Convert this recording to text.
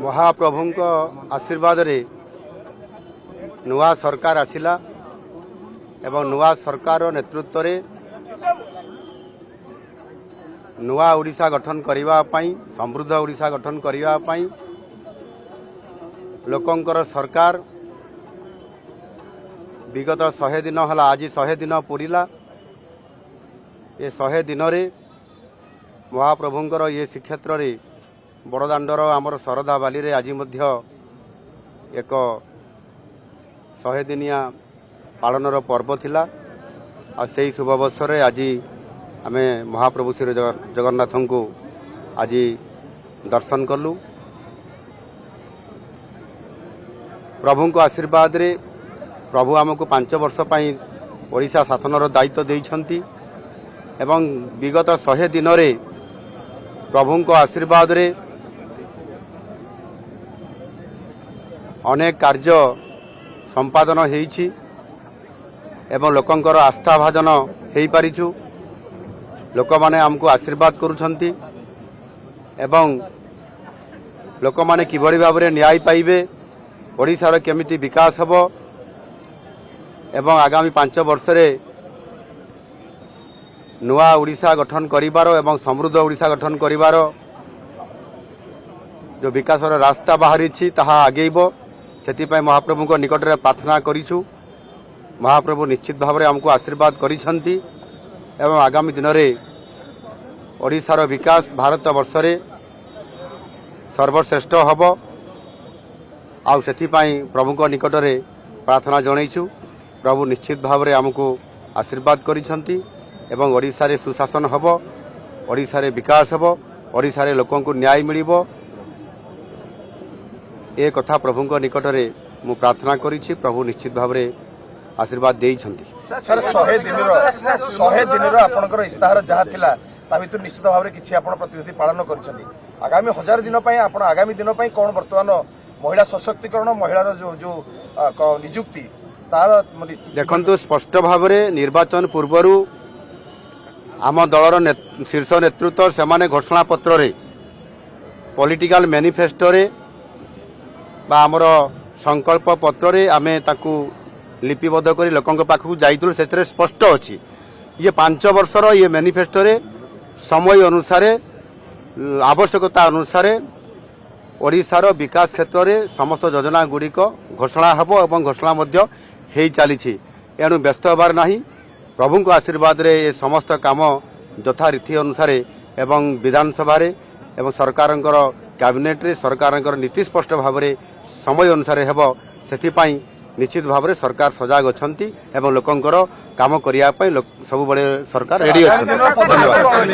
महाप्रभु आशीर्वाद रे नुआ सरकार आसिला एवं नुआ सरकार नेतृत्व रे नुआ ओडिशा गठन करिवा पई समृद्ध ओडिशा गठन करिवा पई लोकंकर सरकार विगत 100 दिन हला आज 100 दिन पूरिला ये 100 दिन रे महाप्रभुंकर ये श्रीक्षेत्र रे बड़दाण्डर आमर शरदा बाली रे आज मध्य एक 100 दिनिया पालनर पर्व थिला आ सेही शुभ अवसर रे आज आमे महाप्रभु श्री जगन्नाथ को आज दर्शन कलु। प्रभु को आशीर्वाद रे प्रभु आमको 5 वर्ष पई ओडिशा शासनर दायित्व देइछंती एवं विगत 100 दिन रे प्रभु को आशीर्वाद रे अनेक कार्य संपादन हेइछि एवं लोकंकर आस्था भाजन हेइ पारिछु। लोक माने हमको आशीर्वाद करूछंती एवं लोक माने किभଳି भाबरे न्याय पाइबे ओडिशार केमिति विकास हबो एवं आगामी 5 वर्ष रे नुआ ओडिशा गठन करिवार एवं समृद्ध ओडिशा गठन करिवार जो विकासर रास्ता बाहरी ताहा आगेइबो सेति पय महाप्रभु को निकट रे प्रार्थना करिछु। महाप्रभु निश्चित भाव में हमको आशीर्वाद करिसंती एवं आगामी दिन में ओडिशार विकास भारत वर्ष रे सर्वश्रेष्ठ हब आउ सेति पय प्रभु को निकट रे प्रार्थना जणैछु। प्रभु निश्चित भाव में हमको आशीर्वाद करिसंती एवं ओडिशा रे सुशासन हब ओडिशा रे विकास हब ओडिशा रे लोकन को न्याय मिलिबो ए कथा प्रभु को निकट रे मु प्रार्थना करिछि। प्रभु निश्चित भाव में आशीर्वाद देइछंती। सर 100 दिन आपनकर इस्ताहार जहा थिला ता भितर निश्चित भाव में किछि आपन प्रतिश्रुति पालन करिसंती आगामी 1000 दिन पय आपन आगामी दिन पय कोन वर्तमान महिला सशक्तिकरण महिलार जो नियुक्ति तार देखंतु स्पष्ट भाव में निर्वाचन पूर्वरु आम दलर शीर्ष नेतृत्व से घोषणा पत्र रे पॉलिटिकल मैनिफेस्टो रे बा आमर संकल्प पत्र रे आमे ताकू लिपिबद्ध करी लोकंक पाखु जाइतु से स्पष्ट अच्छी ये 5 वर्षर ये मैनिफेस्टो रे समय अनुसार आवश्यकता अनुसार ओडिशार विकास क्षेत्र में समस्त योजना गुड़िक घोषणा हब एवं घोषणा मध्य हेई चली एणु व्यस्त होबार नहीं। प्रभु को आशीर्वाद रे ये समस्त काम यथा रीति अनुसार एवं विधानसभा रे एवं सरकार कैबिनेट रे सरकार नीति स्पष्ट भाव में समय अनुसार हेब सेथिपाई निश्चित भाव में सरकार सजाग अछंती एवं लोकंकर काम करिया पई सब बड़े सरकार रेडी अछंती। धन्यवाद।